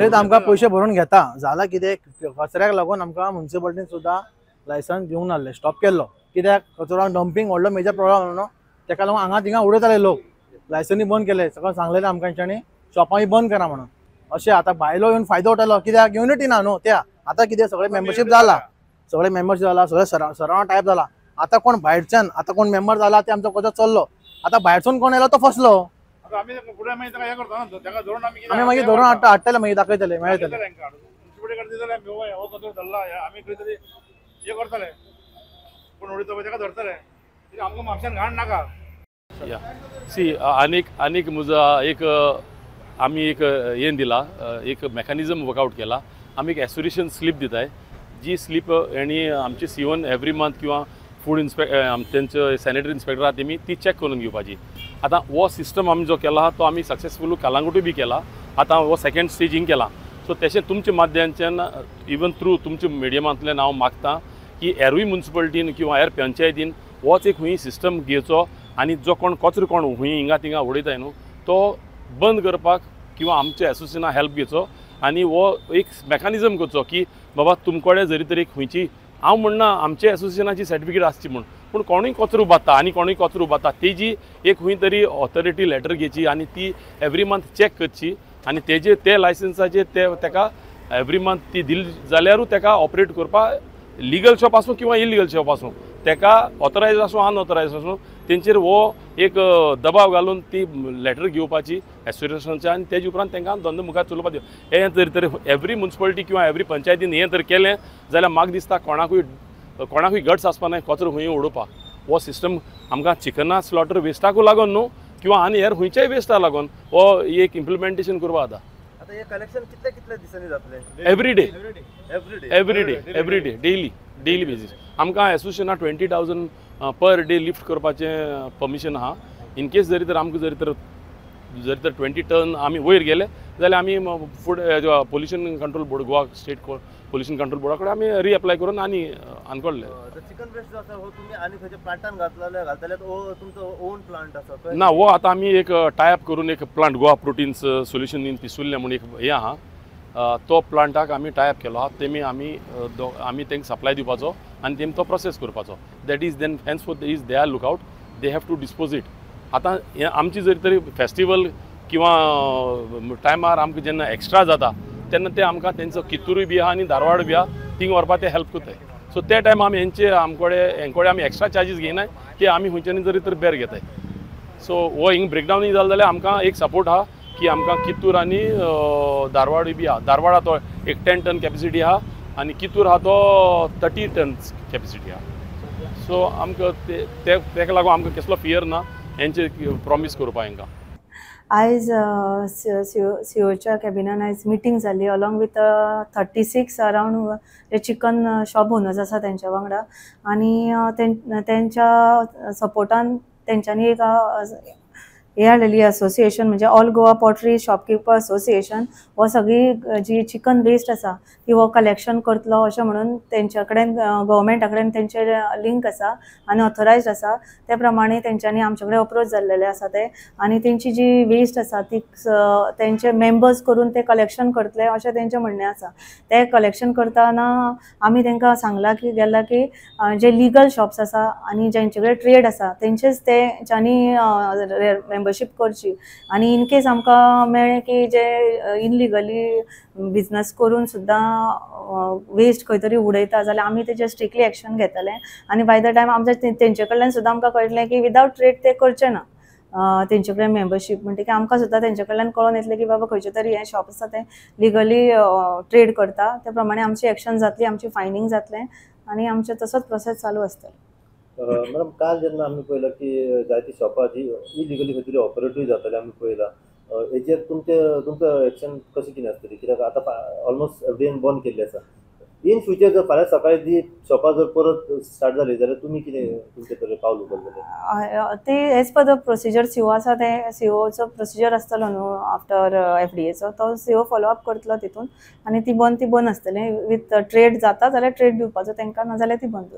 सगळेच आमकां पैसे भरून घेता जाला कितें कचऱ्याक लागून आमकां म्युनिसिपालिटीन सुद्दां लायसन्स दिवंक नासलें स्टॉप केल्लो कित्याक कचरो डंपिंग व्हडलो मेजर प्रॉब्लम न्हू तेका लागून हांगा थिंगा उडयताले लोक लायसन्सी बंद केले सगळं सांगलेलें आमकां तेंच्यांनी शॉपां बंद करा म्हणून अशें आतां भायलो येवन फायदो उठयलो कित्याक युनिटी ना न्हू त्या आतां कितें सगळें मेंबरशीप जाला सगळें मेंबरशीप जाला सगळें सरावंड टायप जाला आतां कोण भायरच्यान आतां कोण मेंबर जाला ते आमचो कचरो चल्लो आतां भायरसून कोण येयलो तो फसलो आमी मागीर धरून हाडटले मागीर दाखयतले मेळटले सी आनीक म्हजो एक आमी एक हें दिला एक मेकॅनिझम वर्कआउट केला आमी एक एसोसिएशन स्लीप दिताय जी स्लीप हेणी आमची सीओन एवरी मंथ किंवा फूड तेंचो सॅनिटरी इन्स्पेक्टर आहा तेमी ती चॅक करून घेवपाची आतां हो सिस्टम आमी जो केला तो आमी सक्सेसफुल कलांगुटूय बी केला आतां हो सेकंड स्टेजींग केला सो तशें तुमच्या माध्यमांतल्यान इवन थ्रू तुमच्या मिडियमांतल्यान हांव मागतां की हेरूय म्युनिसिपालिटीन किंवा हेर पंचायतीन होच एक हुंय सिस्टम घेवचो आनी जो कोण कचरो कोण हुंय हिंगा थिंगा उडयताय न्हू तो बंद करपाक किंवा आमच्या एसोसिएशना हेल्प घेवचो आनी हो एक मेकॅनिझम करचो की बाबा तुमकोडे जरी तरी खंयची हांव म्हणना आमच्या एसोसिएशनाची सर्टिफिकेट आसची म्हूण पूण कोणूय कचरो उबारता आनी कोणूय कचरो उबारता तेजी एक खंय तरी ऑथॉरिटी लेटर घेवची आनी ती एवरी मंथ चॅक करची आनी तेजे ते लायसन्साचेर तेका एवरी मंथ ती दिली जाल्यारूच तेका ऑपरेट करपाक लिगल शॉप आसूं किंवा इलिगल शॉप आसूं तेका ऑथरायज आसूं अनऑथरायज आसूं तेंचेर हो एक दबाव घालून ती लेटर घेवपाची एसोसिएशनाच्या आनी तेजे उपरांत तांकां धंदो मुखार चलोवपाक दिवप हें तरी एवरी म्युनिसिपालिटी किंवा एवरी पंचायतीन हें तर केलें जाल्यार म्हाका दिसता कोणाकूय गट्स आसपा ना कचरो खंय उडोवपाक हो सिस्टम आमकां चिकना स्लॉटर वेस्टाकूय लागून न्हू किंवा आनी हेर खंयच्याय वेस्टाक लागून हो एक इम्प्लिमेंटेशन करपा जाता कलेक्शन कितले दिसांनी जातलें एवरी डे डेली बेजीस आमकां एसोसिएशना 20,000 पर डे लिफ्ट करपाचें परमिशन आहा इन केस जरी तर आमकां जरी तर 20 टन आमी वयर गेले जाल्यार आमी food pollution control board Goa state pollution control बोर्डा कडेन आमी रिअप्लाय करून आनी आनकोडले चिकन वेस्ट जो आसा हो तुमी आनी खंयच्या प्लांटान घालतले हो तुमचो ओन प्लांट आसा ना हो आतां आमी एक टायप करून एक प्लांट गोवा प्रोटीन्स सोल्युशन इन पिसुल्ले म्हणून एक हें आहा तो प्लांटाक आमी टायप केलो आहा तेमी आमी तांकां सप्लाय दिवपाचो आनी तेमी तो प्रोसेस करपाचो that is then hence for is they are lookout they have to dispose it आतां आमची जरी तरी फेस्टिवल किंवा टायमार आमकां जेन्ना एक्स्ट्रा जाता तेन्ना ते आमकां तेंचो कित्तूरूय बी आहा आनी धारवाड बी आहा थिंग व्हरपाक ते हेल्प करताय सो ते टायम आमी हेंकोडे आमी एक्स्ट्रा चार्जीस घेयनाय ते आमी खंयच्यानी जरी तर बेर घेताय सो हो हिंग ब्रेकडावन जालो जाल्यार आमकां एक सपोर्ट आहा की आमकां कित्तूर आनी धारवाड बी आहा धारवाडा तो एक 10 टन कॅपेसिटी आहा आनी कित्तूर आहा तो 30 टन कॅपेसिटी आहा सो आमकां तेका लागून आमकां कसलो फियर ना हेंचे प्रॉमीस करपा हांकां आयज सीओच्या कॅबिनान आयज मिटींग जाली along with 36 around J chicken shop owners आसा तेंच्या वांगडा आनी तेंच्या सपोर्टान तेंच्यांनी एक हे हाडलेली असोसिएशन म्हणजे all Goa pottery shopkeeper association हो सगळी जी चिकन वेस्ट आसा ती हो कलेक्शन करतलो अशें म्हणून तेंच्या कडेन गव्हर्मेंटा कडेन तेंचे लिंक आसा आनी ऑथरायज्ड आसा त्या प्रमाणे तेंच्यांनी आमचे कडेन अप्रोच जाल्लेले आसा ते आनी तेंची जी वेस्ट आसा ती तेंचे मेंबर्स करून ते कलेक्शन करतले अशें तेंचें म्हणणें आसा ते कलेक्शन करतना आमी तांकां सांगलां की गेला की जे लिगल शॉप्स आसा आनी जेंचे कडेन ट्रेड आसा तेंचेच तेंच्यांनी मेंबरशीप करची आनी इन केस आमकां मेळ्ळें की जे इनलिगली बिजनस करून सुद्दां वेस्ट खंय तरी उडयता जाल्यार आमी तेजेर स्ट्रिक्टली एक्शन घेतले आनी बाय द टायम आमच्या तेंचे कडल्यान सुद्दां आमकां कळटलें की विदावट ट्रेड ते करचे ना तेंचे कडेन मेंबरशीप म्हणटकीर आमकां सुद्दां तेंचे कडल्यान कळून येतलें की बाबा खंयचे तरी हे शॉप आसा ते लिगली ट्रेड करता त्या प्रमाणे आमची एक्शन जातली आमची फायनींग जातलें आनी आमचे तसोच प्रोसेस चालू आसतलो मॅडम काल जेन्ना आमी पळयलां की जायती शॉपां जी इलिगली खंय तरी ऑपरेटूय जाताले आमी पळयलां हेचेर तुमचो एक्शन कशें कितें आसतली कित्याक आतां ऑलमोस्ट एफडीएन बंद केल्ली आसा इन फ्युचर जर फाल्यां सकाळी जी शॉपां जर परत स्टार्ट जाली जाल्यार तुमी कितें तुमचे तरेन पावल उखलतले ते as per the procedure CO आसा ते सीओचो प्रोसिजर आसतलो न्हू आफ्टर एफडीएचो तो सीओ फॉलोअप करतलो तितून आनी ती बंद आसतली विथ ट्रेड जाता जाल्यार ट्रेड दिवपाचो तांकां ना जाल्यार ती बंद